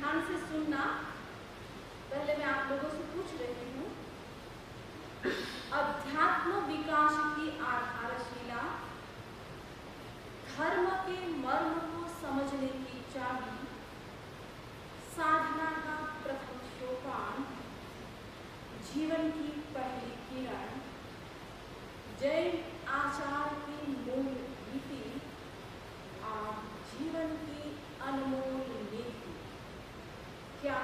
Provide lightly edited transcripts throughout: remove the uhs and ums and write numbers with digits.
ध्यान से सुनना। पहले मैं आप लोगों से पूछ रही हूँ, अध्यात्म विकास की आधारशिला, धर्म के मर्म को समझने की चाबी, साधना का प्रथम सोपान, जीवन की पहली किरण, जैन आचार की मूल नीति और जीवन की अनमोल नीति। क्या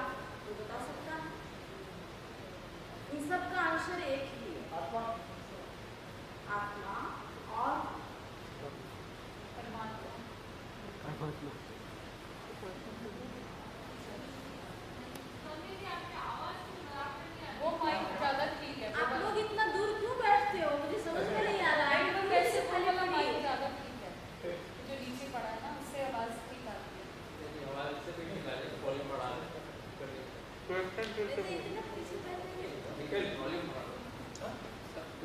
वो बता सकता है? इन सब का आंसर एक ही है, आत्मा और परमात्मा। वो माइक ज्यादा ठीक है। आप लोग इतना दूर क्यों बैठते हो? मुझे समझ में नहीं आ रहा है। एकदम कैसे बोलने वाला माइक ज्यादा ठीक है। जो नीचे पड़ा है ना, उससे आवाज ठीक आती है। आवाज से भी ठीक आ रही है, वॉल्यूम बढ़ा दे। इतना पीछे बैठ गए। निकल वॉल्यूम बढ़ा दो। हां?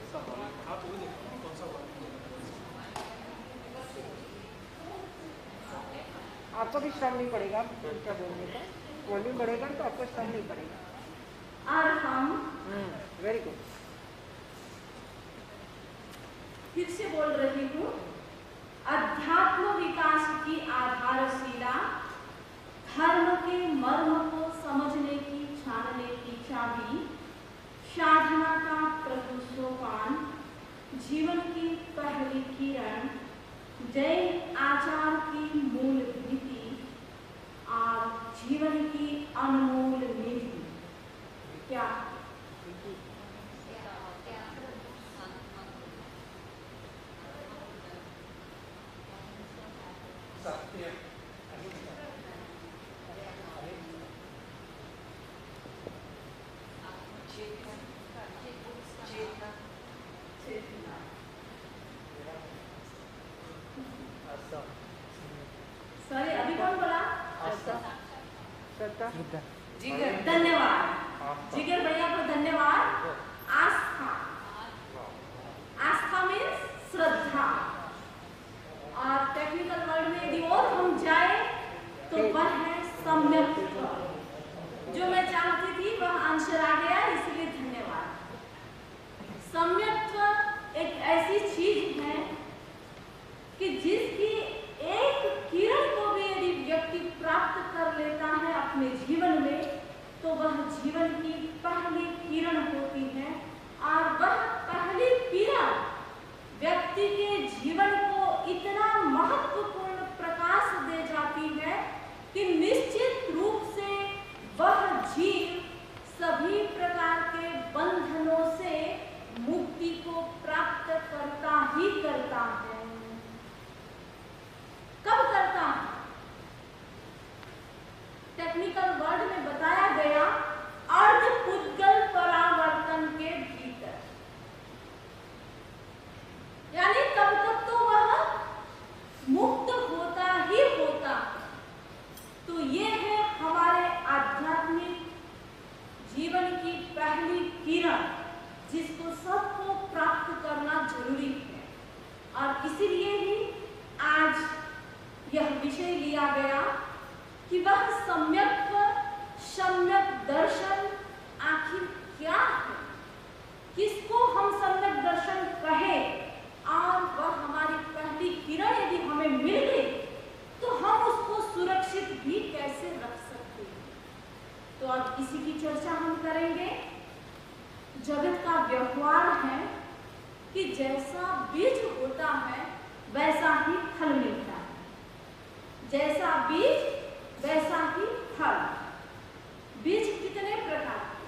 इसका वॉल्यूम आप वो देखो कौन सा वॉल्यूम आपको भी श्रम नहीं पड़ेगा क्या बोलने का। वॉल्यूम बढ़ेगा तो आपको श्रम नहीं पड़ेगा। और हम वेरी गुड। फिर से बोल रही हूँ, अध्यात्म विकास की आधारशिला, धर्म के मर्म को समझने की छानने की चाबी, साधना का प्रथम सोपान, जीवन की पहली किरण, जैन आचार की मूल नीति और जीवन की अनमोल निधि। क्या सत्य, सॉरी, अभी कौन बोला? जिगर। धन्यवाद जिगर भैया को, धन्यवाद। आस्था, आस्था मीन्स श्रद्धा। और टेक्निकल वर्ड में यदि और हम जाए तो वह है सम्यक्त्व। जो मैं चाहती थी वह आंसर आ गया, इसलिए धन्यवाद। सम्यक्त्व एक ऐसी चीज है कि जिसकी एक किरण को भी यदि व्यक्ति प्राप्त कर लेता है अपने जीवन में, तो वह जीवन की पहली किरण होती है। और वह पहली किरण व्यक्ति के जीवन को इतना महत्वपूर्ण प्रकाश दे जाती है कि निश्चित रूप से वह जीव सभी प्रकार के बंधनों से मुक्ति को प्राप्त करता ही करता है। कब करता है? टेक्निकल वर्ड में बताया गया, अर्धपुद्गल परावर्तन के भीतर। यानी तब तक तो वह मुक्त होता ही होता। तो ये है हमारे आध्यात्मिक जीवन की पहली किरण, जिसको सबको प्राप्त करना जरूरी है। और इसीलिए ही आज यह विषय लिया गया कि वह सम्यक्त्व, सम्यक दर्शन आखिर क्या है, किसको हम सम्यक दर्शन कहें, और वह हमारी पहली किरण यदि हमें मिल गई तो हम उसको सुरक्षित भी कैसे रख सकते हैं। तो अब इसी की चर्चा हम करेंगे। जगत का व्यवहार है कि जैसा बीज होता है वैसा ही फल मिलता है, जैसा बीज वैसा ही फल। बीज कितने प्रकार के?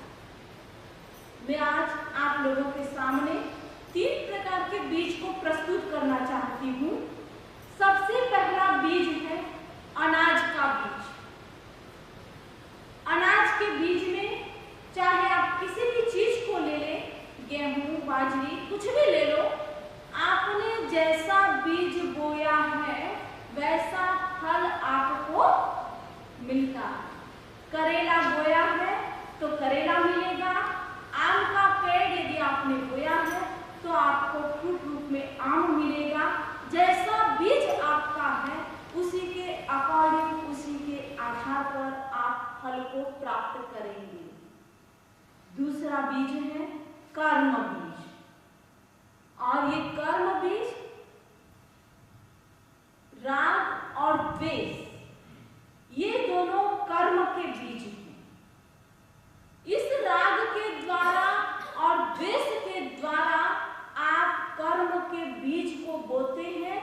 मैं आज आप लोगों के सामने 3 प्रकार के बीज को प्रस्तुत करना चाहती हूँ। सबसे पहला बीज है अनाज का बीज। अनाज के बीज में चाहे आप किसी भी चीज को ले लें, गेहूं, बाजरी, कुछ भी ले लो, आपने जैसा बीज बोया है वैसा फल आपको मिलता है। करेला बोया है तो करेला मिलेगा। आम का पेड़ यदि आपने बोया है तो आपको फ्रूट रूप में आम मिलेगा। जैसा बीज आपका है उसी के अकॉर्डिंग, उसी के आधार पर आप फल को प्राप्त करेंगे। दूसरा बीज है कर्म बीज, और ये कर्म बीज राग और द्वेष, ये दोनों कर्म के बीज हैं। इस राग के द्वारा और द्वेष के द्वारा आप कर्म के बीज को बोते हैं,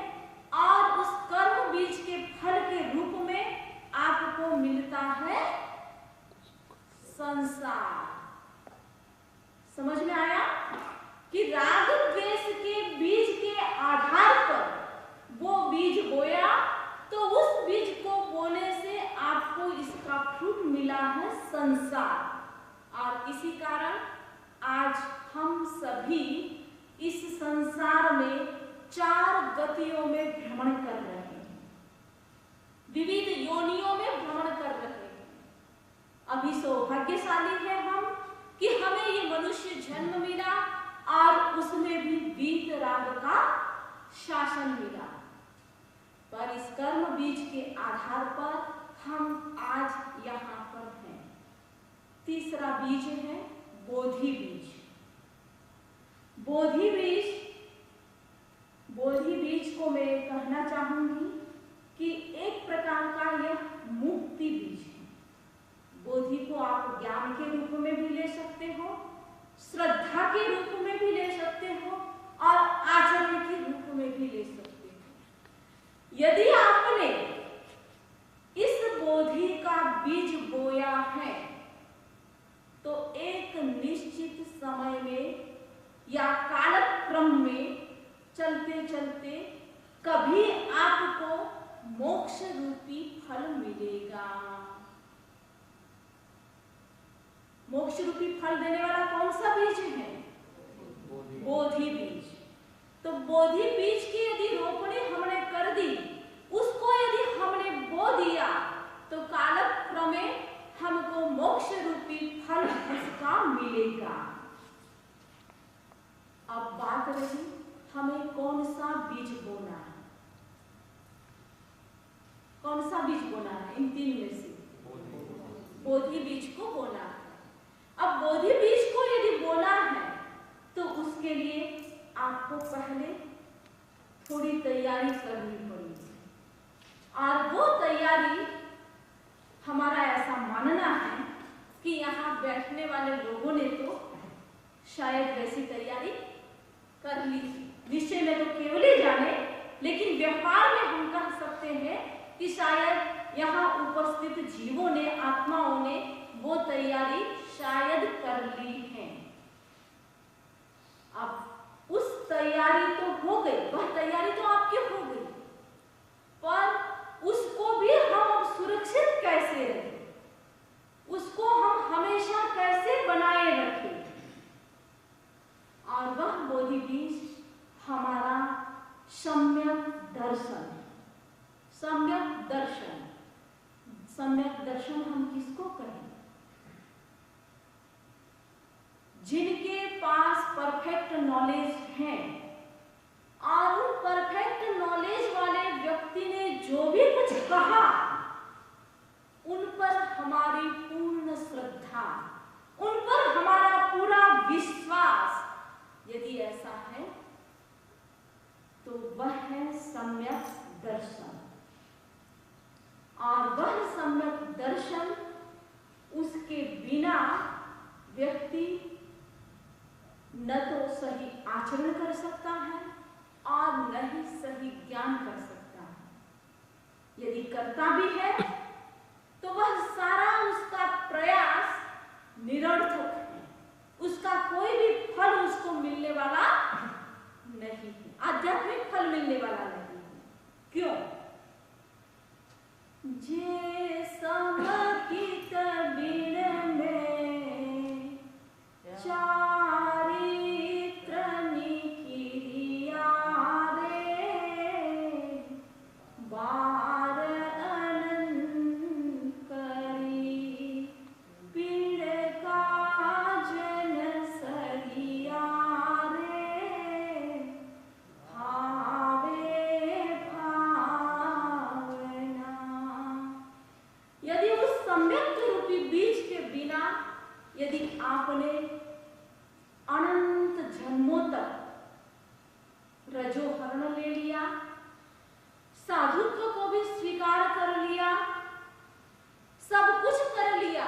और उस कर्म बीज के फल के रूप में आपको मिलता है संसार। समझ में आया कि राग द्वेष के बीज के आधार पर वो बीज बोया, तो उस बीज को बोने से आपको इसका फ्रूट मिला है संसार। और इसी कारण आज हम सभी इस संसार में 4 गतियों में भ्रमण कर रहे हैं, विविध योनियों में भ्रमण कर रहे हैं। अभी सौभाग्यशाली है हम कि हमें ये मनुष्य जन्म मिला और उसमें भी वीत राग का शासन मिला, पर इस कर्म बीज के आधार पर हम आज यहाँ पर हैं। तीसरा बीज है बोधि बीज। बोधि बीज को मैं कहना चाहूंगी कि एक प्रकार का यह मुक्ति बीज है। बोधि को आप ज्ञान के रूप में भी ले सकते हो, श्रद्धा के रूप में भी ले सकते हो, और आचरण के रूप में भी ले सकते हो। यदि आपने इस बोधि का बीज बोया है तो एक निश्चित समय में या कालक्रम में चलते चलते कभी आपको मोक्ष रूपी फल मिलेगा। मोक्ष रूपी फल देने वाला कौन सा बीज है? बोधि बीज। तो बोधि बीज की यदि रोपणी हमने कर दी, उसको यदि हमने बो दिया, तो कालक्रम में हमको मोक्ष रूपी फल उसका मिलेगा। अब बात रही हमें कौन सा बीज बोना है। कौन सा बीज बोना है? इन 3 में से बोधि बीज को बोना है। अब बोधि बीज को यदि बोना है तो उसके लिए आपको पहले थोड़ी तैयारी करनी पड़ेगी, और वो तैयारी हमारा ऐसा मानना है कि यहाँ बैठने वाले लोगों ने तो शायद वैसी तैयारी कर ली थी। निश्चय में तो केवल ही जाने, लेकिन व्यवहार में हम कह सकते हैं कि शायद यहाँ उपस्थित जीवों ने, आत्माओं ने वो तैयारी शायद कर ली है। अब उस तैयारी तो हो गई, वह तैयारी तो आपकी हो गई, पर उसको भी हम अब सुरक्षित कैसे रखें, उसको हम हमेशा कैसे बनाए रखें। और वह बोधि बीज हमारा सम्यक दर्शन। सम्यक दर्शन, सम्यक दर्शन हम किसको कहें? जिनके पास परफेक्ट नॉलेज है, और उन परफेक्ट नॉलेज वाले व्यक्ति ने जो भी कुछ कहा, उन पर हमारी पूर्ण श्रद्धा, उन पर हमारा पूरा विश्वास, यदि ऐसा है तो वह है सम्यक दर्शन। और वह सम्यक दर्शन, उसके बिना व्यक्ति न तो सही आचरण कर सकता है और न ही सही ज्ञान कर सकता है। यदि करता भी है तो वह सारा उसका प्रयास निरर्थक है, उसका कोई भी फल उसको मिलने वाला नहीं है, आध्यात्मिक फल मिलने वाला नहीं है। क्यों? जे समकित बिन में चारित्र निकिरिया रे, सम्यक रूपी बीज के बिना यदि आपने अनंत जन्मों तक रजोहरण ले लिया, साधुत्व को भी स्वीकार कर लिया, सब कुछ कर लिया,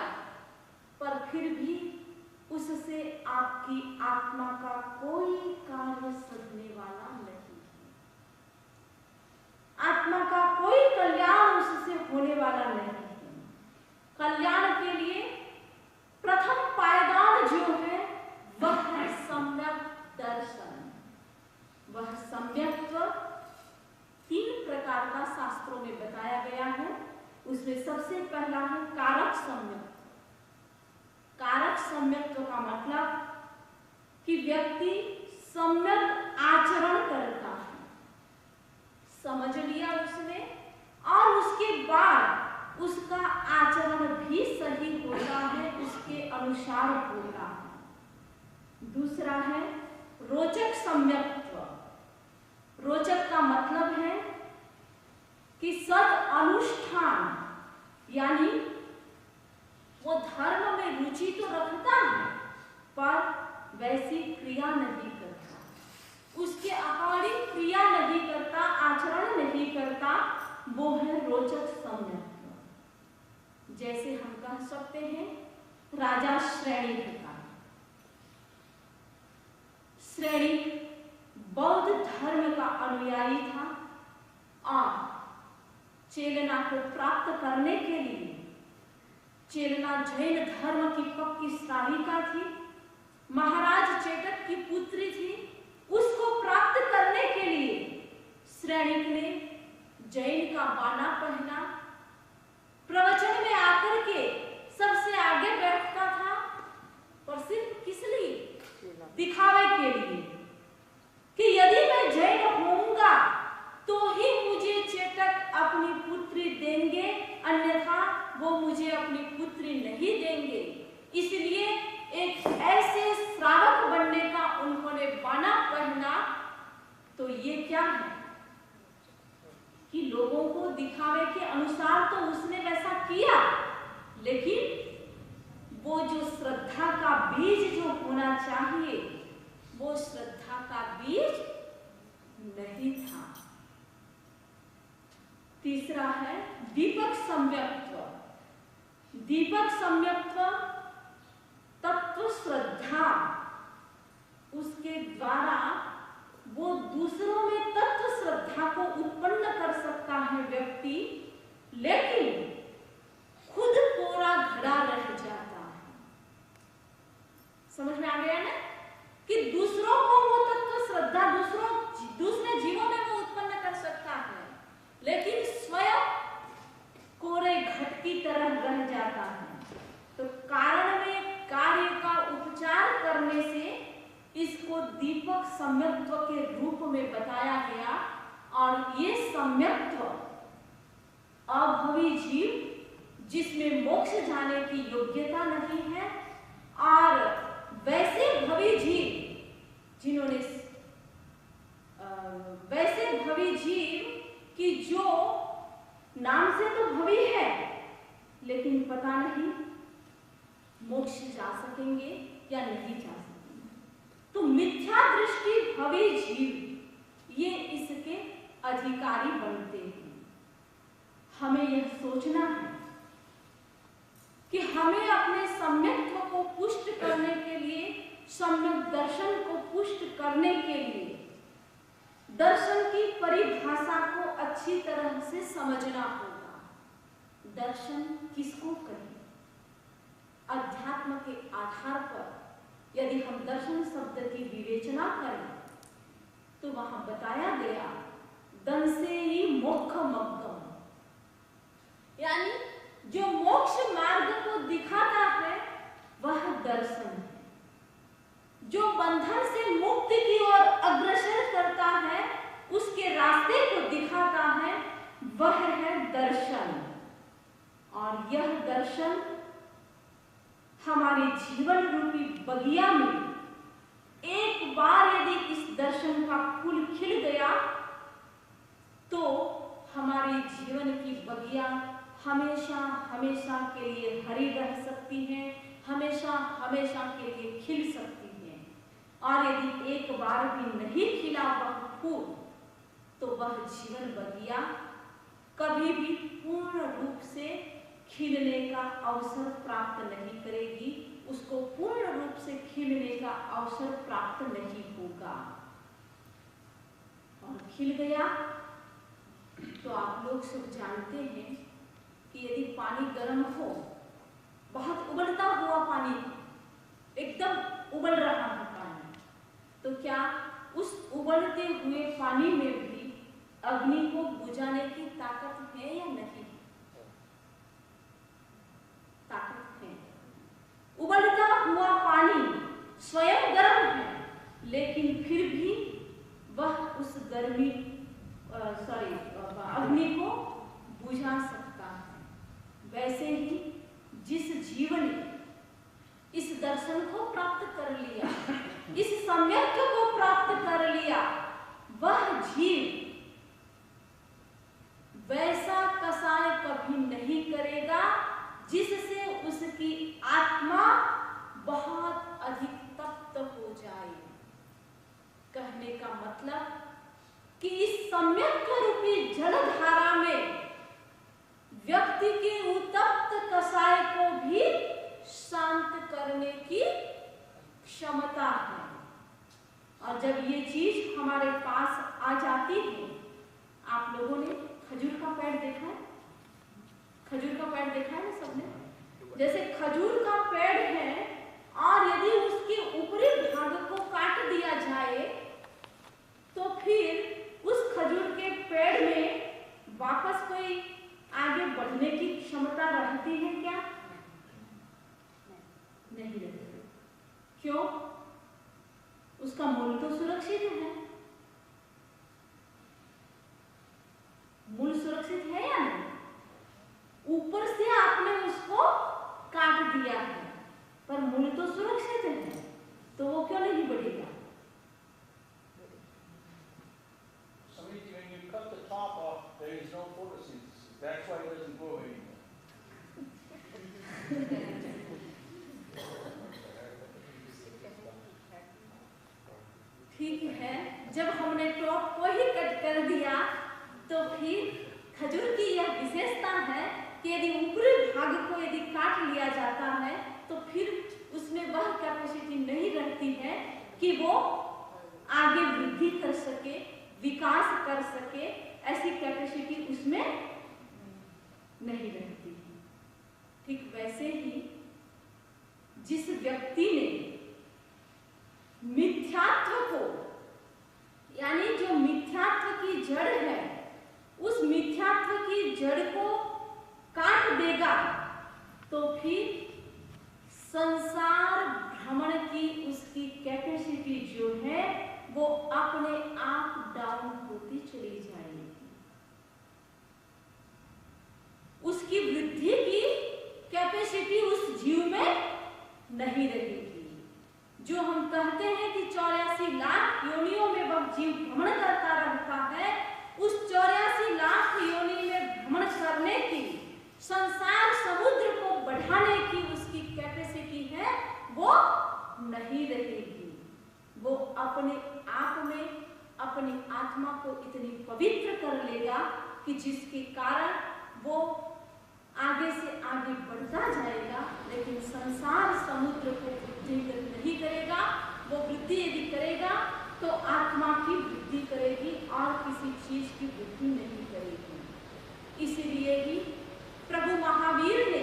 पर फिर भी उससे आपकी आत्मा का कोई कार्य सधने वाला नहीं है। आत्मा का कोई कल्याण उससे होने वाला नहीं है। कल्याण के लिए प्रथम पायदान जो है वह है सम्यक दर्शन। वह सम्यक्त्व 3 प्रकार का शास्त्रों में बताया गया है। उसमें सबसे पहला है कारक सम्यक्त्व। कारक सम्यक्त्व का मतलब कि व्यक्ति सम्यक आचरण करता है, समझ लिया उसने, और उसके बाद उसका आचरण भी सही होता है, उसके अनुसार होता है। दूसरा है रोचक सम्यक्त्व। रोचक का मतलब है कि सद अनुष्ठान, यानी वो धर्म में रुचि तो रखता है पर वैसी क्रिया नहीं करता, उसके अकॉर्डिंग क्रिया नहीं करता, आचरण नहीं करता, वो है रोचक सम्यक्त्व। जैसे हम कह सकते हैं राजा श्रेणिक का। श्रेणिक बौद्ध धर्म का अनुयायी था और चेलना को प्राप्त करने के लिए, चेलना जैन धर्म की पक्की श्राविका थी, महाराज चेटक की पुत्री थी, उसको प्राप्त करने के लिए श्रेणिक ने जैन का बाना पहना, प्रवचन में आकर के सबसे आगे बैठता था, पर सिर्फ किस लिए? दिखावे के लिए कि यदि मैं जैन होऊंगा तो ही मुझे चेटक अपनी पुत्री देंगे, अन्यथा वो मुझे अपनी पुत्री नहीं देंगे। इसलिए एक ऐसे श्रावक बनने का उन्होंने बाना पहना। तो ये क्या है कि लोगों को दिखावे के अनुसार तो उसने वैसा किया, लेकिन वो जो श्रद्धा का बीज जो होना चाहिए वो श्रद्धा का बीज नहीं था। तीसरा है दीपक सम्यक्त्व। दीपक सम्यक्त्व तत्व श्रद्धा, उसके द्वारा वो दूसरों में तत्व श्रद्धा को उत्पन्न कर सकता है व्यक्ति, लेकिन खुद कोरा घड़ा रह जाता है। समझ में आ गया ना कि दूसरों को वो तत्व श्रद्धा दूसरे जीवों में वो उत्पन्न कर सकता है, लेकिन स्वयं कोरे घट की तरह रह जाता है। तो कारण में कार्य का उपचार करने से इसको दीपक सम्यक्त्व के रूप में बताया गया। और ये सम्यक्त्व अभवी जीव जिसमें मोक्ष जाने की योग्यता नहीं है, और वैसे भवी जीव जिन्होंने वैसे भवी जीव कि जो नाम से तो भवी है लेकिन पता नहीं मोक्ष जा सकेंगे या नहीं जा सकेंगे। तो मिथ्या दृष्टि भवी जीव ये इसके अधिकारी बनते हैं। हमें यह सोचना है कि हमें अपने सम्यक्त्व को पुष्ट करने के लिए, सम्यक दर्शन को पुष्ट करने के लिए दर्शन की परिभाषा को अच्छी तरह से समझना होगा। दर्शन किसको कहें? अध्यात्म के आधार पर यदि हम दर्शन शब्द की विवेचना करें तो वहां बताया गया दंसेयी मोक्षमग्गम, यानी जो मोक्ष मार्ग को दिखाता है वह दर्शन है। जो बंधन से मुक्ति की ओर अग्रसर करता है, उसके रास्ते को दिखाता है, वह है दर्शन। और यह दर्शन हमारे जीवन रूपी बगिया में एक बार यदि इस दर्शन का फूल खिल गया तो हमारे जीवन की बगिया हमेशा हमेशा के लिए हरी रह सकती हैं, हमेशा हमेशा के लिए खिल सकती हैं। और यदि एक बार भी नहीं खिला वह फूल तो वह जीवन बगिया कभी भी पूर्ण रूप से खिलने का अवसर प्राप्त नहीं करेगी, उसको पूर्ण रूप से खिलने का अवसर प्राप्त नहीं होगा। और खिल गया तो आप लोग सब जानते हैं कि यदि पानी गर्म हो, बहुत उबलता हुआ पानी, एकदम उबल रहा है पानी, तो क्या उस उबलते हुए पानी में भी अग्नि को बुझाने की ताकत है या नहीं? ताकत है। उबलता हुआ पानी स्वयं गर्म है, लेकिन फिर भी वह उस गर्मी अग्नि को बुझा सकता है। वैसे ही जिस जीवन ने इस दर्शन को प्राप्त कर लिया, इस सम्यक को प्राप्त कर लिया, वह जीव वैसा कसाय कभी नहीं करेगा जिससे उसकी आत्मा बहुत अधिक तप्त हो जाए। कहने का मतलब कि इस सम्यक रूपी जलधारा में व्यक्ति के उत्तप्त कसाय को भी शांत करने की क्षमता है। और जब ये चीज हमारे पास आ जाती है, आप लोगों ने खजूर का पेड़ देखा है? खजूर का पेड़ देखा है ना सबने? जैसे खजूर का पेड़ है और यदि उसके ऊपरी भाग को काट दिया जाए तो फिर उस खजूर के पेड़ में वापस कोई आगे बढ़ने की क्षमता रहती है क्या? नहीं रहती। क्यों? उसका मूल तो सुरक्षित है। मूल सुरक्षित है या नहीं? ऊपर से आपने उसको काट दिया है, पर मूल तो सुरक्षित है, तो वो क्यों नहीं बढ़ेगा? When you cut the top off, there is no photosynthesis. That's why it doesn't grow anymore. ठीक है, जब हमने टॉप को ही कट कर दिया तो फिर खजूर की यह विशेषता है कि यदि ऊपरी भाग को यदि काट लिया जाता है तो फिर उसमें वह कैपेसिटी नहीं रहती है कि वो आगे वृद्धि कर सके, विकास कर सके। ऐसी कैपेसिटी उसमें नहीं रहती। ठीक वैसे ही जिस व्यक्ति ने मिथ्यात्व को, यानी जो मिथ्यात्व की जड़ है, उस मिथ्यात्व की जड़ को काट देगा तो फिर संसार भ्रमण की उसकी कैपेसिटी जो है वो अपने आप डाउन होती चली जाएगी। उसकी वृद्धि की कैपेसिटी उस जीव में नहीं रहेगी। जो हम कहते हैं कि 84 लाख योनियों में वह जीव भ्रमण करता रहता है, उस 84 लाख योनि में भ्रमण करने की, संसार समुद्र को बढ़ाने की उसकी कैपेसिटी है, वो नहीं रहेगी। वो अपने आप में अपनी आत्मा को इतनी पवित्र कर लेगा कि जिसके कारण वो आगे से आगे बढ़ता जाएगा, लेकिन संसार समुद्र को वृद्धि नहीं करेगा। वो वृद्धि यदि करेगा तो आत्मा की वृद्धि करेगी और किसी चीज की वृद्धि नहीं करेगी। इसीलिए ही प्रभु महावीर ने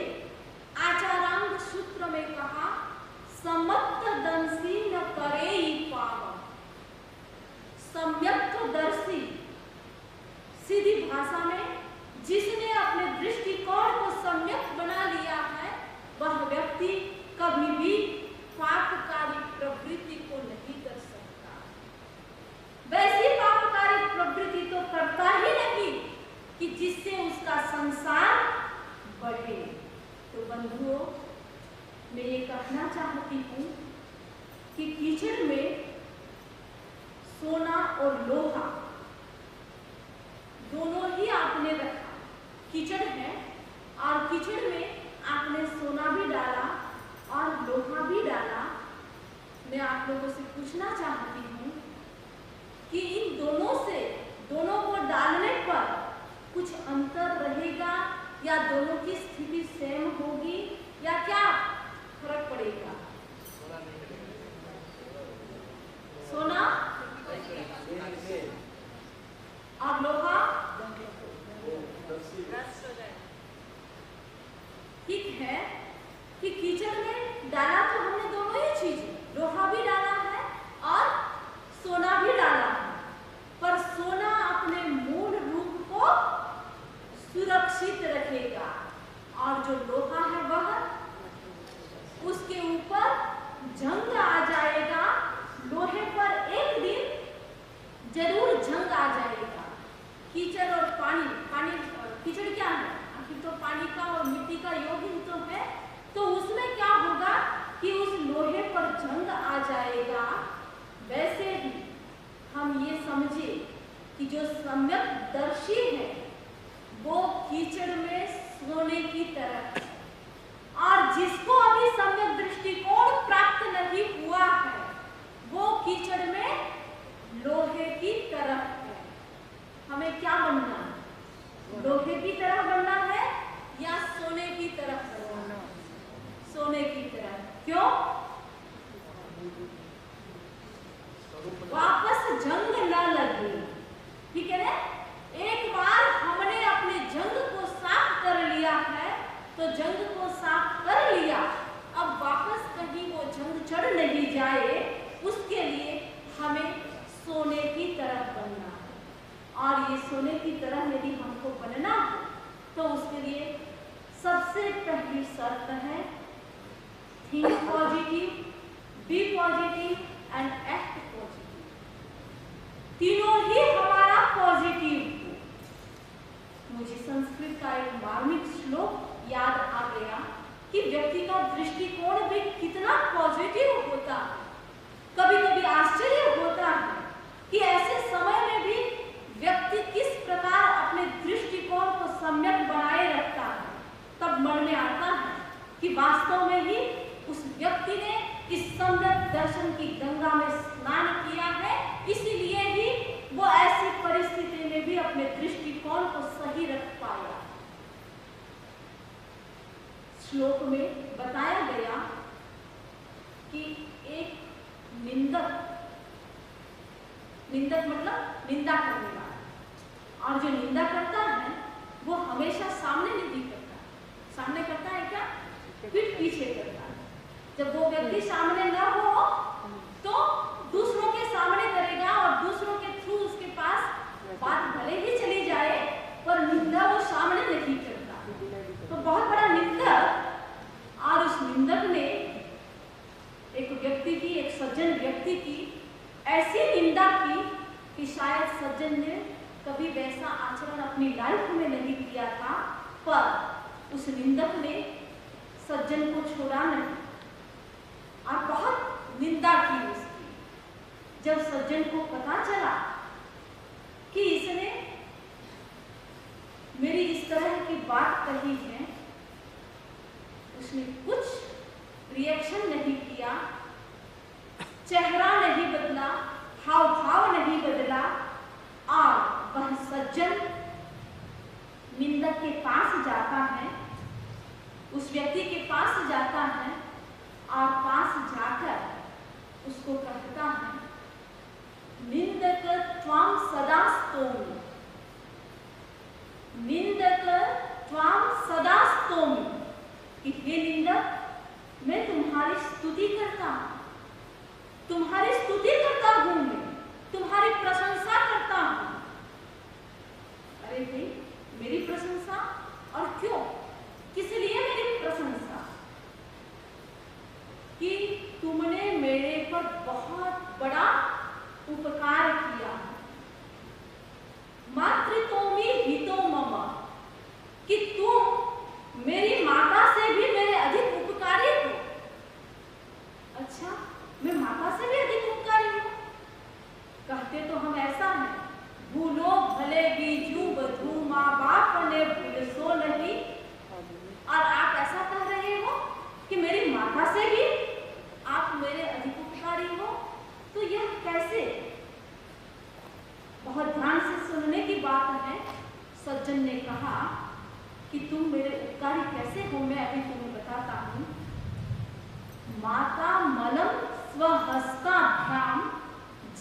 आचारांग सूत्र में कहा, सम्यक्त दंसी न करे पाव। सम्यक्त दर्शी, सीधी भाषा में जिसने अपने दृष्टिकोण को सम्यक बना लिया है, वह व्यक्ति कभी भी पापकारी प्रवृत्ति को नहीं कर सकता। वैसी पापकारी प्रवृत्ति तो करता ही नहीं कि जिससे उसका संसार बढ़े। तो बंधुओं, मैं ये कहना चाहती हूँ कि कीचड़ में सोना और लोहा दोनों ही आपने रखा। कीचड़ है ठीक है कि कीचड़ में डाला तो हमने दोनों ही चीजें, लोहा भी डाला है और सोना भी डाला है, पर सोना अपने मूल रूप को सुरक्षित रखेगा और जो लोहा है वह उसके ऊपर जंग आ जाएगा। लोहे पर एक दिन जरूर जंग आ जाएगा। कीचड़ और पानी, कीचड़ क्या है? आखिर तो पानी का और मिट्टी का योग ही तो है। तो उसमें क्या होगा कि उस लोहे पर जंग आ जाएगा। वैसे ही हम ये समझे कि जो सम्यकदर्शी है वो कीचड़ में सोने की तरह है, और जिसको अभी सम्यक दृष्टिकोण प्राप्त नहीं हुआ है वो कीचड़ में लोहे की तरह है। हमें क्या बनना है? लोहे की तरह बनना है या सोने की तरह बनना है? सोने की तरह। क्यों? वापस जंग न लगे, ठीक है ना? एक बार हमने अपने जंग को साफ कर लिया है तो जंग को साफ कर लिया, अब वापस कहीं वो जंग चढ़ नहीं जाए उसके लिए हमें सोने की तरह बनना है। और ये सोने की तरह यदि हमको बनना है तो उसके लिए सबसे पहली शर्त है think positive, be positive and act positive. तीनों ही हमारा पॉजिटिव हो। मुझे संस्कृत का एक मार्मिक श्लोक याद आ गया कि व्यक्ति का दृष्टिकोण भी कितना पॉजिटिव होता है। कभी कभी आश्चर्य होता है कि ऐसे समय में भी व्यक्ति किस प्रकार अपने दृष्टिकोण को सम्यक बनाए रखता है। तब मन में आता है कि वास्तव में ही उस व्यक्ति ने इस सम्यक दर्शन की गंगा में स्नान किया है, इसीलिए ही वो ऐसी परिस्थिति में भी अपने दृष्टिकोण को सही रख पाया। श्लोक में बताया गया कि एक निंदक मतलब निंदा करने वाला, और जो निंदा करता है वो हमेशा सामने नहीं करता। सामने करता है क्या? पीठ पीछे करता है। जब वो व्यक्ति सामने न हो तो दूसरों के सामने करेगा और दूसरों के थ्रू उसके पास बात भले ही चली जाए पर निंदा वो सामने नहीं करता। तो बहुत बड़ा निंदक, और उस निंदक ने एक व्यक्ति की, एक सज्जन व्यक्ति की ऐसी निंदा की कि शायद सज्जन ने कभी वैसा आचरण अपनी लाइफ में नहीं किया था, पर उस निंदक ने सज्जन को छोड़ा नहीं और बहुत निंदा की उसकी। जब सज्जन को पता चला कि इसने मेरी इस तरह की बात कही है, उसने कुछ रिएक्शन नहीं किया, चेहरा नहीं बदला, हाव भाव नहीं बदला, और वह सज्जन निंदक के पास जाता है, उस व्यक्ति के पास जाता है और पास जाकर उसको कहता है, निंदक त्वाम सदा स्तोमि, निंदक त्वाम सदा स्तोमि, कि हे निंदक मैं तुम्हारी स्तुति करता हूं, तुम्हारी स्तुति करता हूं, मैं तुम्हारी प्रशंसा करता हूं। अरे भाई, मेरी प्रशंसा? और क्यों? किस लिए मेरी प्रशंसा? कि तुमने मेरे पर बहुत बड़ा उपकार किया। मातृतोमि हितो मम, कि तुम मेरी माता से भी मेरे अधिक उपकारी हो। अच्छा, मैं माता से भी अधिक उपकारी हूँ? कहते तो हम ऐसा है, भूलो भले बीजू बधू माँ बाप ने भूल सो नहीं, और आप ऐसा कह रहे हो कि मेरी माता से भी आप मेरे अधिक उपकारी हो। तो यह कैसे? बहुत ध्यान से सुनने की बात है। सज्जन ने कहा कि तुम मेरे उपकारी कैसे हो, मैं अभी तुम्हें बताता हूँ। माता मलम स्वहस्ताभ्याम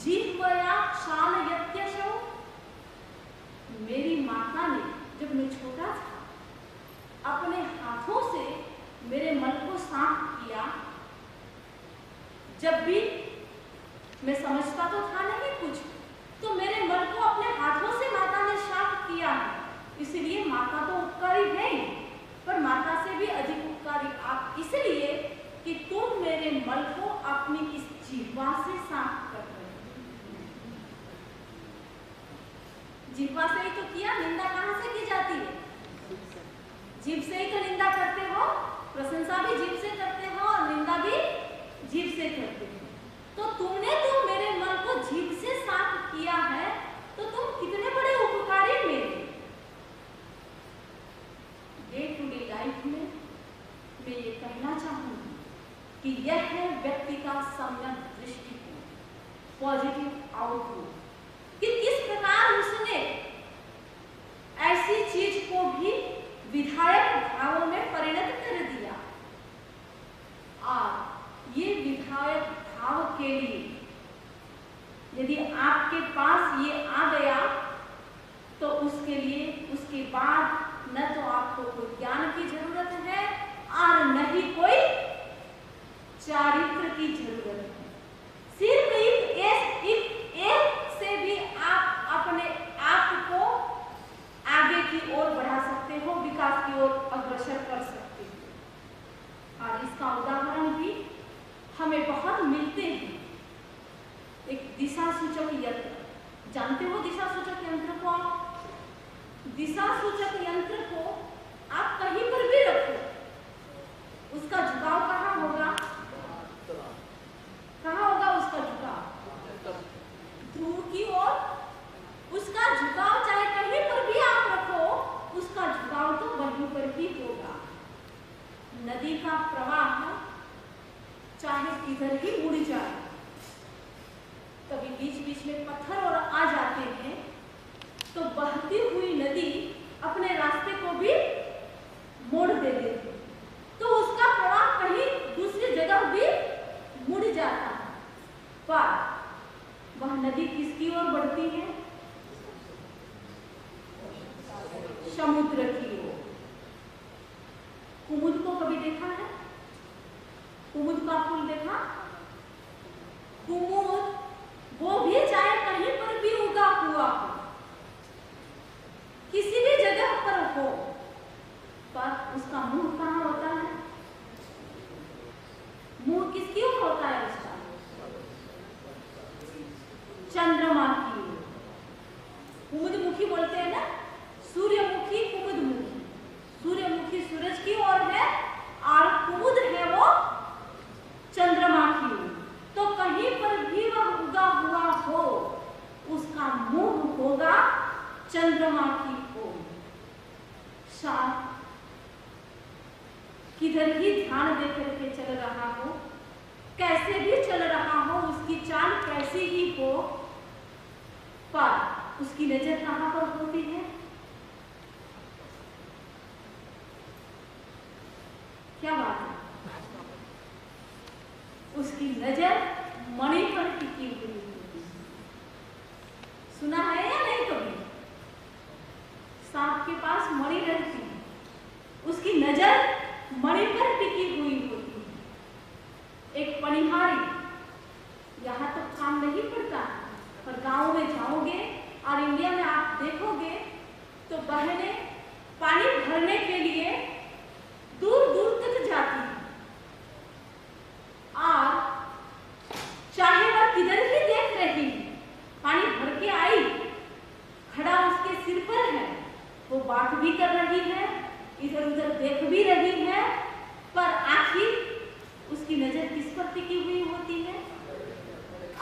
जिह्वया क्षालयत्यशो, मेरी माता ने जब मैं छोटा था अपने हाथों से साफ किया। जब भी मैं समझता तो था नहीं कुछ, तो मेरे मन को अपने हाथों से माता ने साफ किया। इसलिए माता तो उपकारी है ही, पर माता से भी अधिक उपकारी आप इसलिए कि तुम मेरे मन को अपनी इस जिह्वा से साफ कर रहे हो। जिह्वा से ही तो किया, निंदा कहाँ से की जाती है? जीभ से ही तो निंदा करते हो, प्रशंसा भी जीभ से करते हो और निंदा भी जीभ से करते हो। तो तुमने तो मेरे मन को जीभ से साफ किया है, तो तुम कितने बड़े उपकारी मेरे। डे टू डे लाइफ में मैं ये कहना चाहूंगी कि यह है व्यक्ति का सम्यक दृष्टिकोण, पॉजिटिव आउटलुक, कि किस प्रकार उसने ऐसी चीज को भी विधायक भावों में परिणत कर दिया। और ये विधायक भाव के लिए यदि आपके पास ये आ गया तो उसके लिए उसके बाद न तो आपको कोई ज्ञान की जरूरत है और न ही कोई चारित्र की जरूरत है। सिर्फ एक से भी आप अपने आप को आगे की ओर बढ़ा सकते हो, विकास की ओर अग्रसर कर सकते हो। और इसका उदाहरण भी हमें बहुत मिलते हैं। एक दिशा सूचक यंत्र, जानते हो दिशा सूचक यंत्र को? दिशा सूचक यंत्र को आप कहीं पर भी रखो, उसका झुकाव कहाँ होगा? कहाँ होगा उसका झुकाव? ध्रुव की ओर। उसका झुकाव चाहे कहीं पर भी आप रखो, उसका झुकाव तो वहीं पर ही होगा। नदी का प्रवाह चाहे किधर ही मुड़ जाए, कभी बीच बीच में पत्थर और आ जाते हैं, तो बहती हुई नदी अपने रास्ते को भी मोड़ देती है, तो उसका प्रवाह कहीं दूसरी जगह भी मुड़ जाता है। पर वह नदी किसकी ओर बढ़ती है? समुद्र की ओर। कुमुद को कभी देखा है? कुमुद का फूल देखा? कुमुद वो भी चाहे कहीं पर भी उगा हुआ हो, किसी भी जगह पर हो, पर उसका मुंह कहाँ होता है? मुंह किसकी ओर होता है उसका? चंद्रमा की ओर। कुमुदमुखी बोलते हैं ना, सूर्यमुखी कुमुदमुखी। सूर्यमुखी सूरज की ओर है और कुमुद है वो चंद्रमा की ओर। तो कहीं पर भी वह उगा हुआ हो, उसका मुंह होगा चंद्रमा की ओर। शायद किधर ही ध्यान दे करके चल रहा हो, कैसे भी चल रहा हो, उसकी चाल कैसी ही हो, पर उसकी नजर कहां पर होती है? क्या बात है? उसकी नजर मणि पर टिकी हुई होती है। सुना है या नहीं कभी? सांप के पास मणि रहती है, उसकी नजर मणि पर टिकी हुई होती है। एक पनिहारी, यहाँ तो काम नहीं पड़ता, पर गांव में जाओगे और इंडिया में आप देखोगे तो बहनें पानी भरने के लिए दूर दूर तक जाती हैं, और चाहे वह किधर ही देख रही है, पानी भर के आई, खड़ा उसके सिर पर है, वो बात भी कर रही है, इधर उधर देख भी रही है, पर आखिर उसकी नजर किस पर टिकी हुई होती है?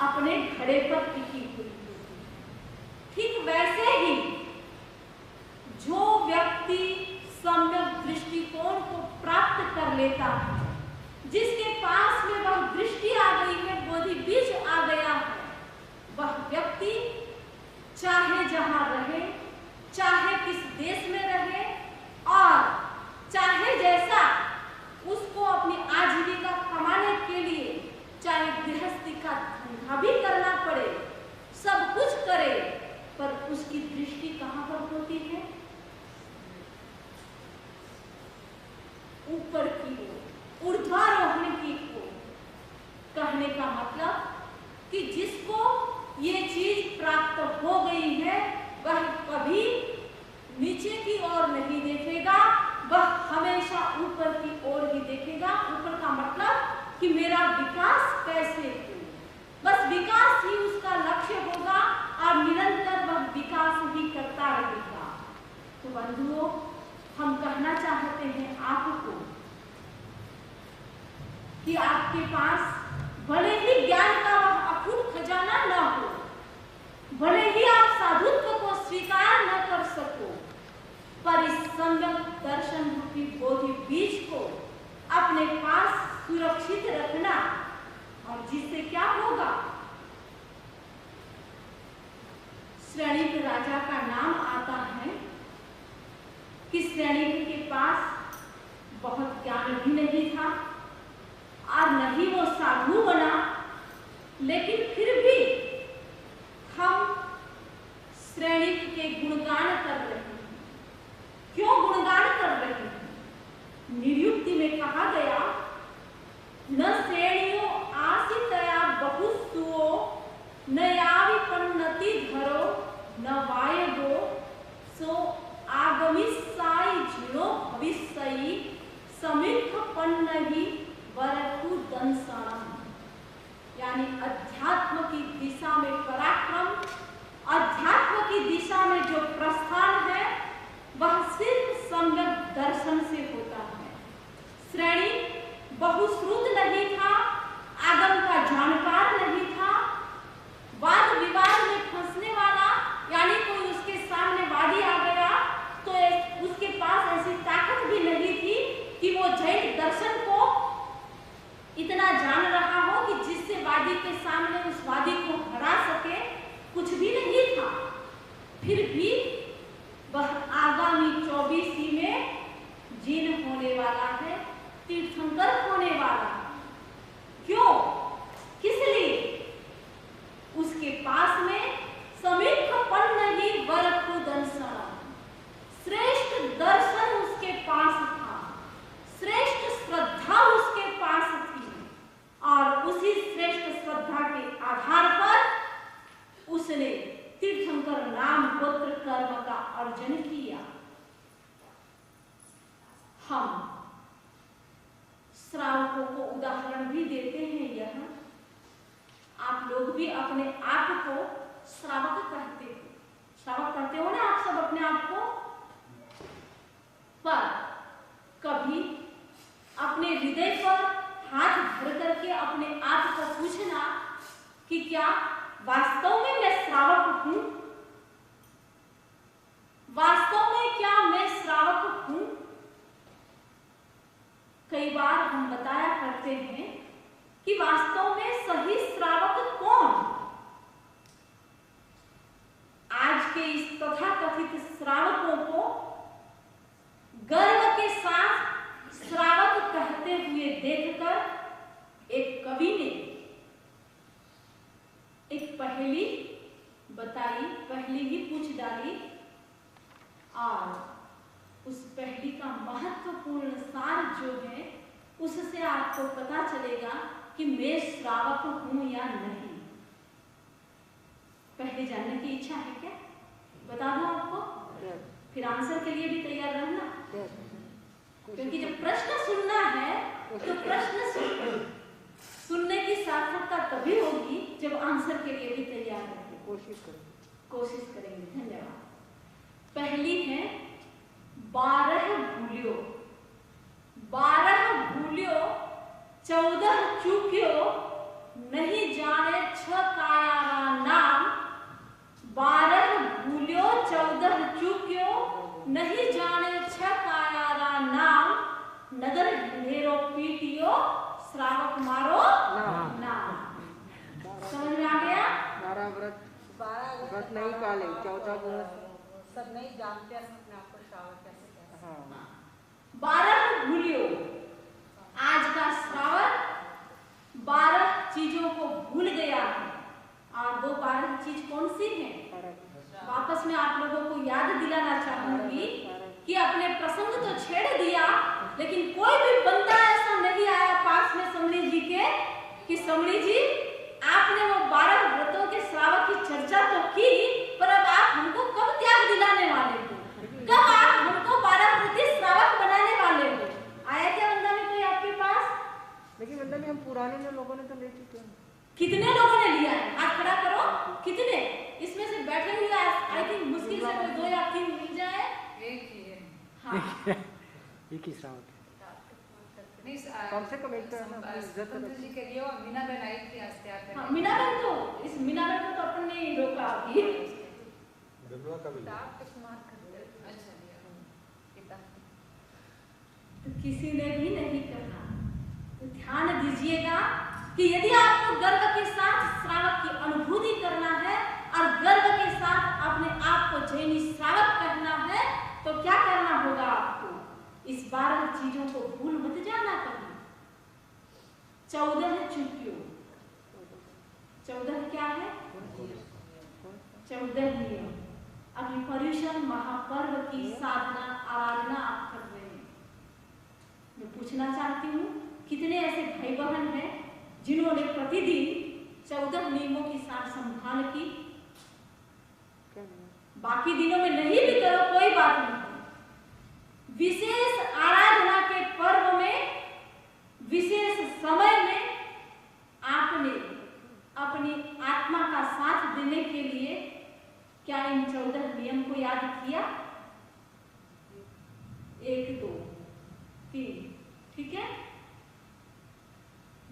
अपने घड़े पर टिकी हुई होती है। ठीक वैसे ही जो व्यक्ति सम्यक दृष्टिकोण को प्राप्त कर लेता है, जिसके पास में वह दृष्टि आ गई है, बोधि बीज आ गया है, वह व्यक्ति चाहे जहां रहे, चाहे किस देश में रहे, और चाहे जैसा उसको अपनी आजीविका कमाने के लिए चाहे गृहस्थी का धंधा भी करना पड़े, सब कुछ करे, पर उसकी दृष्टि कहां पर होती है? ऊपर की ओर, ऊर्ध्वारोहण की ओर। कहने का मतलब कि जिसको ये चीज प्राप्त हो गई है वह कभी नीचे की ओर नहीं देखेगा, वह हमेशा ऊपर की ओर ही देखेगा। ऊपर का मतलब कि मेरा विकास कैसे हो, बस विकास ही उसका लक्ष्य होगा और निरंतर वह विकास ही करता रहेगा। तो बंधुओं, हम कहना चाहते हैं आपको कि आपके पास भले ही ज्ञान का वह अखूट खजाना न हो, भले ही आप साधुत्व को स्वीकार न कर सको, पर इस सम्यक दर्शन रूपी बोधि बीज को अपने पास सुरक्षित रखना, और जिससे क्या होगा, श्रेणिक राजा का नाम आता है कि श्रेणिक के पास बहुत ज्ञान भी नहीं था और न ही वो साधु बना, लेकिन फिर भी हम श्रेणिक के गुणगान कर रहे हैं। क्यों गुणगान कर रहे हैं? निरुक्ति में कहा गया, न श्रेणियों आसितया बहुसुओ न याविपन्नति धरो न वायगो सो आगमिस्साई झिणो भविष्यई समीख पन्नहि वरतु दंसणम। यानी अध्यात्म की दिशा में पराक्रम, अध्यात्म की दिशा में जो प्रस्थान है वह सिर्फ सम्यक दर्शन से होता है। श्रेणी बहुश्रुत नहीं था, आगम का जानकार नहीं था, वाद विवाद में फंसने वाला, यानी कोई उसके सामने वादी आ गया तो उसके पास ऐसी ताकत भी नहीं थी कि वो जैन दर्शन को इतना जान रहा हो कि जिससे वादी के सामने उस वादी को हरा सके, कुछ भी नहीं था। फिर भी वह आगामी 24 में जीन होने वाला है, तीर्थंकर होने वाला है। क्यों? किस लिए? उसके पास में समीख पन्नहि वरतु दंसणम, श्रेष्ठ दर्शन उसके पास था, श्रेष्ठ श्रद्धा उसके पास थी, और उसी श्रेष्ठ श्रद्धा के आधार पर उसने तीर्थंकर नाम गोत्र कर्म का अर्जन किया। हम श्रावकों को उदाहरण भी देते हैं। यह आप लोग भी अपने आप को श्रावक कहते हो, श्रावक कहते हो ना आप सब अपने आप को। पर कभी अपने हृदय पर हाथ धर करके अपने आप को पूछना कि क्या वास्तव में मैं श्रावक हूं? वास्तव में क्या मैं श्रावक हूं? कई बार हम बताया करते हैं कि वास्तव में सही श्रावक कौन? आज के इस तथाकथित श्रावकों को गर्व के साथ श्रावक कहते हुए देखकर एक कवि ने एक पहेली बताई, पहेली ही पूछ डाली, और उस पहेली का महत्वपूर्ण सार जो है उससे आपको पता चलेगा कि मैं श्रावक हूं या नहीं। पहले जानने की इच्छा है क्या? बता दूं आपको? फिर आंसर के लिए भी तैयार रहना, क्योंकि जब प्रश्न सुनना है तो प्रश्न सुनने की सार्थकता तभी होगी जब आंसर के लिए भी तैयार रहेंगे। कोशिश करेंगे। धन्यवाद। पहली है 12 भूल्यो, 12 भूल्यो 14 चूक्यो नहीं जाने 6 कायारा नाम। 12 भूल्यो 14 चूक्यो नहीं जाने 6 कायारा नाम। नगर ढेरो पीटियो श्रावक मारो नाम। समझ में आ गया? 12 व्रत नहीं पाले, 14 गुण सब नहीं जानते अपने आप को श्रावक कैसे कहते हैं। हाँ। 12 भूलियो, आज का श्रावक 12 चीजों को भूल गया है। और वो 12 चीज कौन सी है? वापस में आप लोगों को याद दिलाना चाहूंगी कि अपने प्रसंग तो छेड़ दिया, लेकिन कोई भी बंदा ऐसा नहीं कमली जी, आपने वो 12 व्रतों के श्रावक की चर्चा तो की, पर अब आप हमको कब त्याग दिलाने वाले हो? कब आप हमको 12 व्रती श्रावक बनाने वाले हो? आया क्या वंदा में कोई आपके पास? लेकिन वंदा में हम पुराने लोगों ने तो ले चुके हैं। कितने लोगों ने लिया है? हाथ खड़ा करो। कितने? इसमें से बैठे हुए आई थिंक मुश्किल से कोई 2 या 3 मिल जाए। एक ही है। हाँ। एक ही श्रावक है। नहीं, कम से कम एक तो है ना, अपनी इज्जत स्वतंत्र जी के लिए वो मीना बहन आई थी आज त्याग करने। हाँ, मीना बहन तो इस मीना बहन को तो अपन ने ही रोका अभी। बिमला का भी अच्छा लिया। तो किसी ने भी नहीं कहा। तो ध्यान दीजिएगा कि यदि आपको गर्व के साथ श्रावक की अनुभूति करना है और गर्व के साथ अपने आप को जैनी श्रावक कहना है, तो क्या करना होगा आपको? इस 12 चीजों को भूल मत जाना कभी। 14 चुकियो। 14 क्या है? 14 नियम। अभी पर्युषण महापर्व की साधना आराधना आप कर रहे हैं। मैं पूछना चाहती हूँ, कितने ऐसे भाई बहन हैं जिन्होंने प्रतिदिन 14 नियमों की सार संभाल की? बाकी दिनों में नहीं भी करो कोई बात नहीं, विशेष आराधना के पर्व में, विशेष समय में आपने अपनी आत्मा का साथ देने के लिए क्या इन 14 नियम को याद किया? 1 2 3, ठीक है?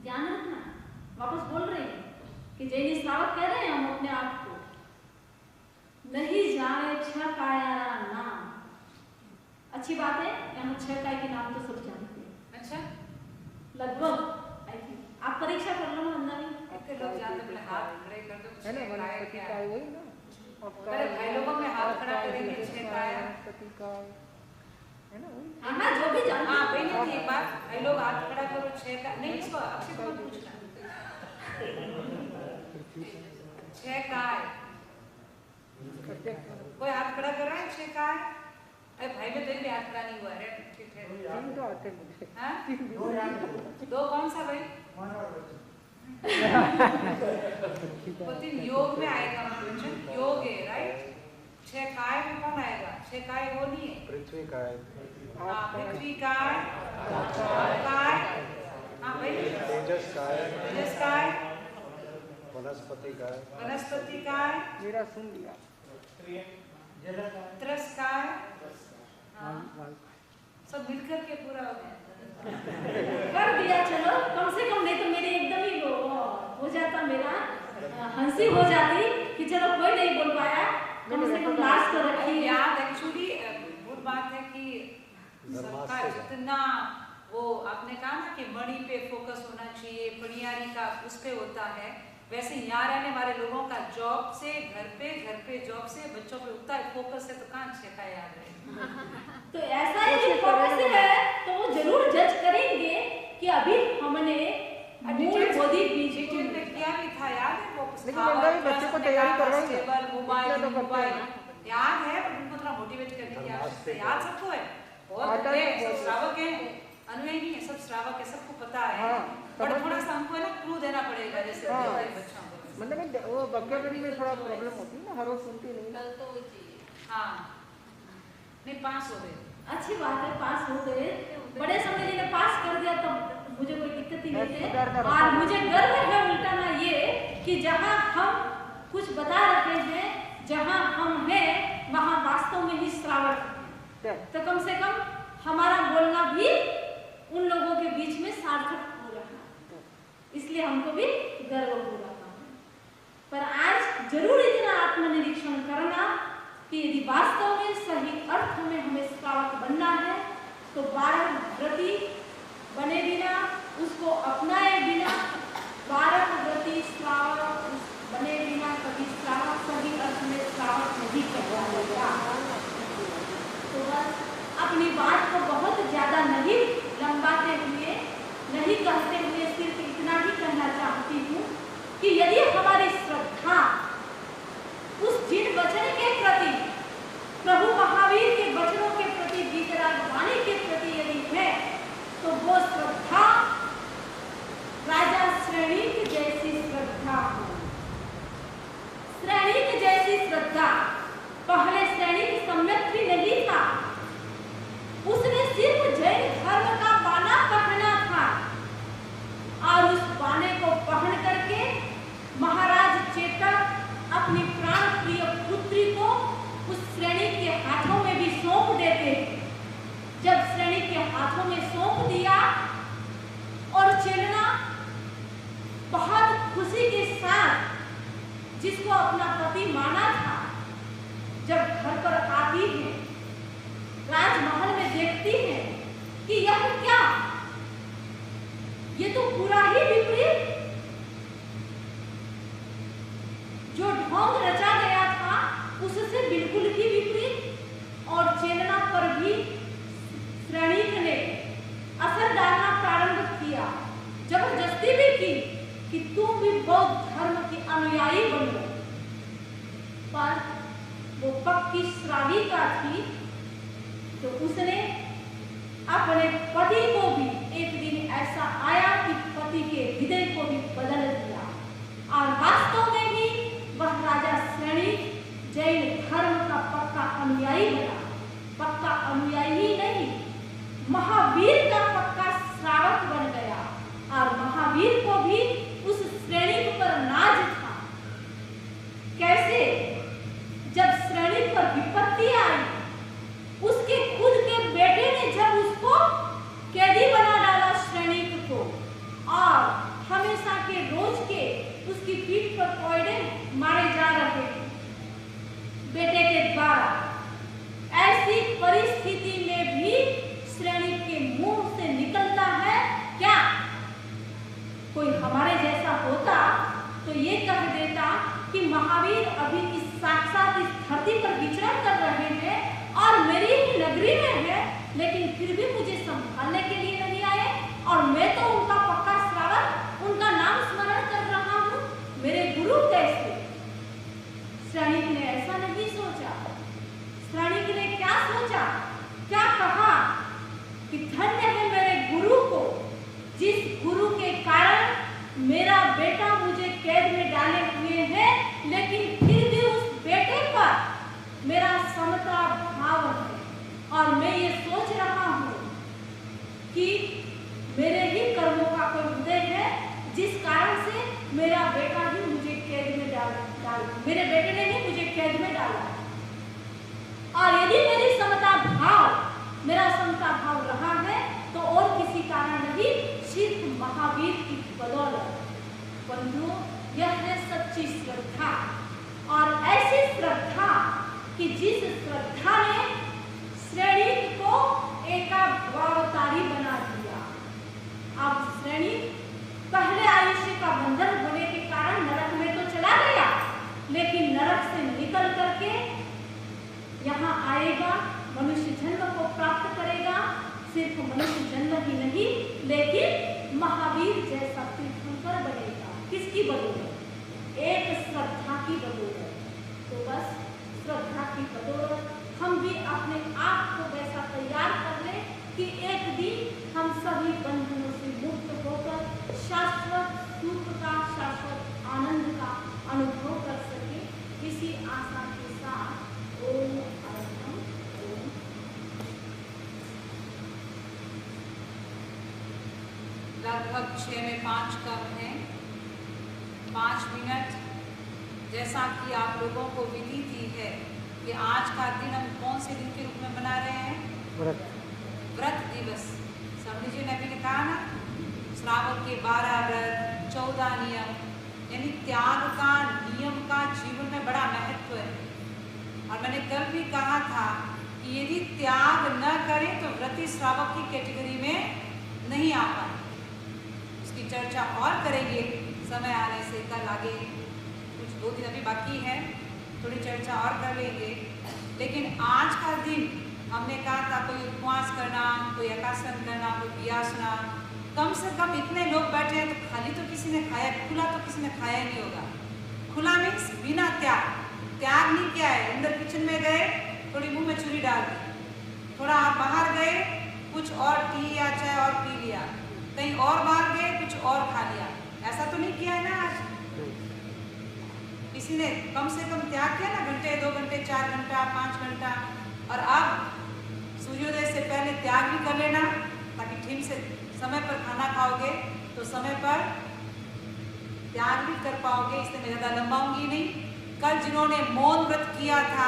ध्यान रखना। वापस बोल रहे हैं कि जैनी श्रावक कह रहे हैं हम अपने आप को, नहीं जाने 6 काया नाम। अच्छी बात है, यहाँ 6 काय के नाम तो सब जानते हैं। अच्छा, लगभग आई थिंक आप परीक्षा कर लो ना अंदर ही। इतने लोग जानते हैं, हाथ खड़े कर दो। है ना, 6 काय वनस्पति क्या काय है? वही ना। अरे भाई लोगों में हाथ खड़ा करेंगे, 6 काय वनस्पति काय है ना, वही। हाँ हाँ, जो भी जानते हाँ, हैं। पहले थी एक बात, भाई लोग हाथ खड़ा करो 6 काय। नहीं, इसको अक्षय को मत पूछना। 6 काय। कोई हाथ खड़ा कर रहा है 6 काय? अरे भाई में तो एक भी हाथ खड़ा नहीं हुआ है। ठीक है। 3 तो आते मुझे। हाँ? 2 कौन सा भाई? वो 3 योग में आएगा मतलब, योग है राइट? 6 काय में कौन आएगा? 6 काय वो नहीं है। पृथ्वी का है, हाँ, पृथ्वी काय, काय, हाँ भाई, तेजस का है, तेजस काय, वनस्पति का है, वनस्पति काय, मेरा सुन लिया। त्रस काय, हाँ, सब मिलकर के पूरा हो गया। कर दिया, चलो कम से कम। नहीं तो मेरे एकदम ही हो जाता, मेरा हंसी हो जाती कि चलो कोई नहीं बोल पाया, कम से कम लास्ट तो रखी। याद एक्चुअली गुड बात है कि सबका जितना वो आपने कहा ना कि मणि पे फोकस होना चाहिए, पणियारी का उस पे होता है, वैसे यहाँ रहने वाले लोगों का जॉब से घर पे जॉब से बच्चों पे उतना फोकस है, तो कहाँ 6 काय याद रहे? तो ऐसा ही फोकस है तो वो जरूर जज करेंगे कि अभी हमने मूल बोधि बीज को डिटेल में किया भी था, याद है वो? लेकिन बंदा भी बच्चे को तैयारी कर रही है। मोबाइल याद है, पर उनको थोड़ा मोटिवेट करने की आवश्यकता है। याद सबको है, बहुत सब श्रावक है, अनुयायी नहीं है, सब श्रावक है, सबको पता है। पर थोड़ा सा हमको है ना क्लू देना पड़ेगा, जैसे बच्चों को। मतलब वो वोकैबुलरी में थोड़ा प्रॉब्लम होती है ना, हर रोज सुनती नहीं। हाँ, नहीं पास हो गए। अच्छी बात है, पास हो गए। बड़े सम्मेलन ने पास कर दिया तो मुझे कोई दिक्कत ही नहीं है। और मुझे गर्व है उल्टा ना ये कि जहाँ हम कुछ बता रहे हैं, जहाँ हम हैं, वहाँ वास्तव में ही श्रावक है। तो कम से कम हमारा बोलना भी उन लोगों के बीच में सार्थक हो रहा है, इसलिए हमको भी गर्व हो रहा है। पर आज जरूर इतना आत्मनिरीक्षण करना कि यदि वास्तव में सही अर्थ में हमें श्रावक बनना है तो 12 व्रती बने बिना, उसको अपनाए बिना, 12 व्रती श्रावक बने बिना कभी श्रावक सही अर्थ में श्रावक नहीं कहलाएगा। तो बस अपनी बात को बहुत ज्यादा नहीं लंबाते हुए, नहीं कहते हुए, सिर्फ इतना ही कहना चाहती हूँ कि यदि हमारी श्रद्धा उस जिन वचन के प्रति, प्रभु महावीर के वचनों के प्रति, वीतराग वाणी के प्रति यदि है, तो वो श्रद्धा राजा श्रेणी के जिसको अपना पति माना था, जब घर पर आती है, राजमहल में देखती है कि यह क्या, ये तो पूरा ही विपरीत, जो ढोंग रचा गया था उससे बिल्कुल ही विपरीत। और चेतना पर भी श्रेणीक ने असर डालना प्रारंभ किया, जबरदस्ती भी की कि तुम भी बौद्ध धर्म की अनुयायी बनो। पर वो पक्की श्राविका थी, तो उसने अपने पति को भी, एक दिन ऐसा आया कि पति के हृदय को भी बदल दिया, और वास्तव में भी वह राजा श्रेणी जैन धर्म का पक्का अनुयायी बना। पक्का अनुयायी ही नहीं, महावीर का पक्का श्रावक बन गया, और महावीर को भी उस श्रेणी पर नाज था। कैसे? जब श्रेणी पर विपत्ति आई, उसके खुद के बेटे ने जब उसको कैदी बना डाला श्रेणीक को, और हमेशा के रोज के उसकी पीठ पर कोयड़े मारे जा रहे बेटे के द्वारा, ऐसी परिस्थिति में भी श्रेणीक के मुंह से निकलता है क्या? कोई हमारे जैसा होता तो ये कह देता कि महावीर अभी इस साक्षात इस धरती पर विचरण कर रहे हैं और मेरी ही नगरी में है, लेकिन फिर भी मुझे संभालने के लिए नहीं आए, और मैं तो उनका पक्का श्रावक, उनका नाम स्मरण कर रहा हूँ, मेरे गुरु कैसे? श्रेणीक ने ऐसा नहीं सोचा। श्रेणीक ने क्या सोचा, क्या कहा कि धन्य है मेरे गुरु को, जिस गुरु के कारण मेरा बेटा मुझे कैद में डाले हुए है, लेकिन फिर भी उस बेटे पर मेरा समता भाव है, और मैं ये सोच रहा हूँ कि मेरे ही कर्मों का कोई उदय है, जिस कारण से मेरा बेटा ही मुझे कैद में डाल मेरे बेटे ने ही मुझे कैद में डाला। और यदि मेरी समता भाव, मेरा समता भाव रहा है तो और किसी कारण नहीं, सिर्फ महावीर की बदौलत। बंधुओं, यह है सच्ची श्रद्धा, और ऐसी श्रद्धा कि जिस श्रद्धा ने श्रेणी को एकावतारी बना दिया। अब श्रेणी पहले आयुष्य का बंधन होने के कारण नरक में तो चला गया, लेकिन नरक से निकल करके यहाँ आएगा, मनुष्य जन्म को प्राप्त करेगा। सिर्फ मनुष्य जन्म ही नहीं, लेकिन महावीर जैसा तीर्थंकर बनेगा। किसकी बदौलत? एक श्रद्धा की बदौलत। तो बस श्रद्धा की बदौलत हम भी अपने आप को वैसा तैयार कर लें कि एक दिन हम सभी बंधनों से मुक्त होकर शाश्वत सुख का, शाश्वत आनंद का अनुभव कर सके। इसी आशा के साथ ओम अरहम ओम। लगभग 6 में 5 कम है, 5 मिनट। जैसा कि आप लोगों को विधि दी है कि आज का दिन हम कौन से दिन के रूप में मना रहे हैं? व्रत दिवस। स्वामी जी ने अभी कहा ना, श्रावण के 12 व्रत, 14 नियम, यानी त्याग का, नियम का जीवन में बड़ा महत्व है। और मैंने कल भी कहा था कि यदि त्याग न करें तो व्रती श्रावक की कैटेगरी में नहीं आ पाए। उसकी चर्चा और करेंगे समय आने से। कल आगे कुछ 2 दिन अभी बाकी है, थोड़ी चर्चा और कर लेंगे। लेकिन आज का दिन हमने कहा था कोई उपवास करना, कोई एकासन करना, कोई पियासना। कम से कम इतने लोग बैठे हैं तो खाली तो किसी ने खाया, खुला तो किसी ने खाया नहीं होगा। खुला मीन्स बिना त्याग। त्याग नहीं क्या है? अंदर किचन में गए, थोड़ी मुंह में छुरी डाल दी, थोड़ा आप बाहर गए, कुछ और टी या चाय और पी लिया, कहीं और बाहर गए, कुछ और खा लिया। ऐसा तो नहीं किया है ना आज? किसी ने कम से कम त्याग किया ना, घंटे, 2 घंटे, 4 घंटा, 5 घंटा। और अब सूर्योदय से पहले त्याग भी कर लेना, ताकि ठीक से समय पर खाना खाओगे तो समय पर त्याग भी कर पाओगे। इसलिए मैं ज़्यादा लंबाऊंगी नहीं। कल जिन्होंने मौन व्रत किया था,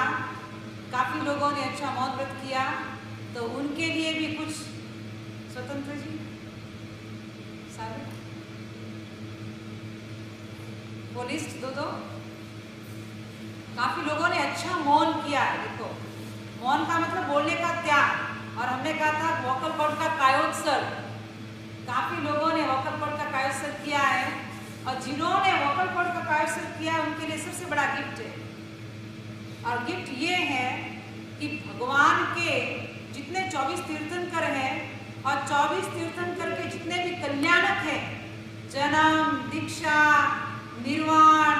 काफ़ी लोगों ने अच्छा मौन व्रत किया, तो उनके लिए भी कुछ स्वतंत्र जी सारे वो लिस्ट दो काफी लोगों ने अच्छा मौन किया है। देखो, मौन का मतलब बोलने का त्याग, और हमने कहा था वोकल कॉर्ड का कायोत्सर्ग। काफी लोगों ने वोकल कॉर्ड का कायोत्सर्ग किया है, और जिन्होंने वोकल कॉर्ड का कायोत्सर्ग किया है उनके लिए सबसे बड़ा गिफ्ट है। और गिफ्ट ये है कि भगवान के जितने 24 तीर्थंकर हैं, और 24 तीर्थंकर के जितने भी कल्याणक हैं, जन्म, दीक्षा, निर्वाण,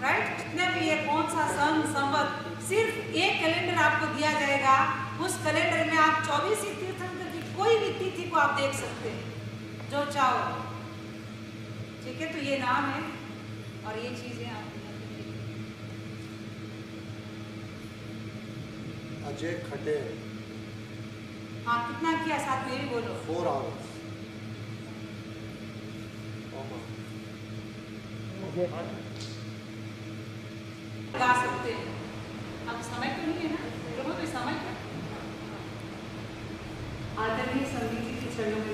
राइट, जितने भी ये कौन सा सन संवत, सिर्फ एक कैलेंडर आपको दिया जाएगा। उस कैलेंडर में आप 24 ही तीर्थंकर की कोई भी तिथि को आप देख सकते हैं, जो चाहो। ठीक है, तो ये नाम है और ये चीजें आप अजय खटे हाँ कितना किया, साथ में भी बोलो। 4 hours. गा सकते हैं। अब समय तो नहीं है ना, लोगों तो समय है। आदरणीय समिति जी के चरणों में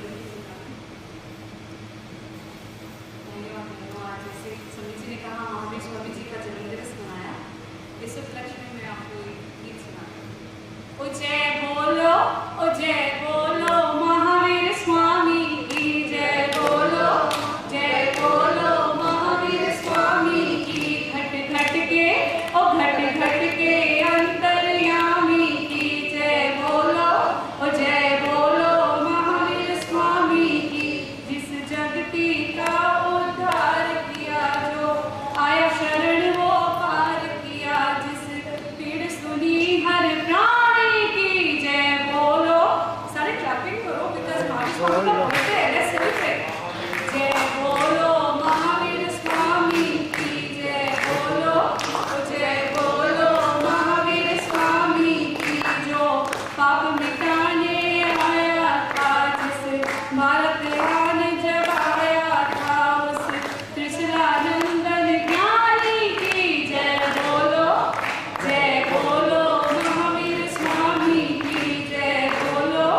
आज जैसे समिति ने कहा महावीर स्वामी जी का जन्मदिवस मनाया, इस उपलक्ष्य में मैं आपको एक गीत सुनाती हूँ। ओ जय बोलो, ओ जय बोलो महावीर स्वामी की जय बोलो, जय बोलो महावीर स्वामी की। घट घट के ओ घट घट के अंतर्यामी की जय बोलो, ओ जय बोलो महावीर स्वामी की। जिस जगती का उद्धार किया, जो आया शरण वो पार किया, जिस पीड़ सुनी हर प्राणी की जय बोलो। सारे क्लैपिंग करो, बिकॉज़ महावीर स्वामी का बर्थडे है, लेट्स सेलिब्रेट। जय बोलो महावीर स्वामी की जय बोलो, ओ जय बोलो महावीर स्वामी की। जो पाप मिटाने आया था, जिस भारत आने जब आया था, उस त्रिशूलानंदन ज्ञानी की जय बोलो, जय बोलो महावीर स्वामी की जय बोलो,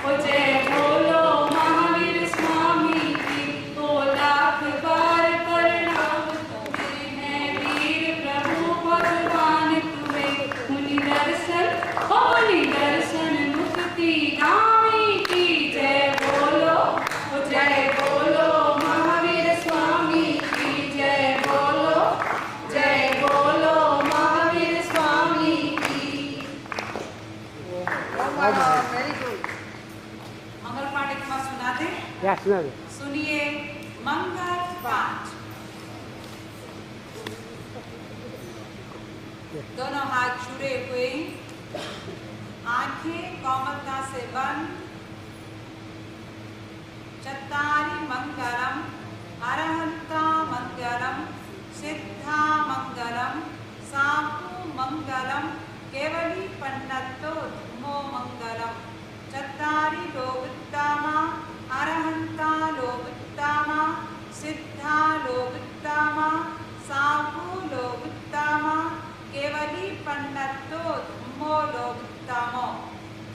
ओ जय बोलो महावीर स्वामी की। तो लाख बार प्रणाम तुम्हें हैं वीर प्रभु भगवान तुम्हें। मुनि दर्शन ओ मुनि दर्शन मुक्ति गामी की जय बोलो, ओ जय बोलो महावीर स्वामी की जय बोलो, जय बोलो महावीर स्वामी की। Very good. मंगल पाठ एक बार सुना दे। या सुना दे। सुनिए मंगल पाठ। दोनों हाथ जुड़े हुए, आंखें कोमलता से बंद। चत्तारि मंगलम, अरहंता मंगलम, सिद्धा मंगलम, साहु मंगलम, केवली पन्नतो धम्मो मंगलम। चत्तारि लोकोत्तमा, अरहंता लोकोत्तमा, सिद्धा लोकोत्तमा, साहु लोकोत्तमा, केवली पन्नतो धम्मो लोकोत्तमो।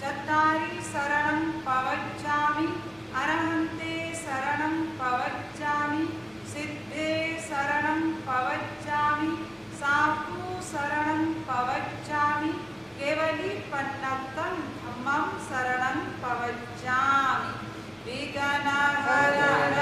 चत्तारि शरणं पवज्जामि, अरहन्ते शरणं पवज्जामि, सिद्धे शरणं पवज्जामि, साहु शरणं पवज्जामि, केवली पन्नतं धम्मं शरणं पवज्जामि। विघ्नहरण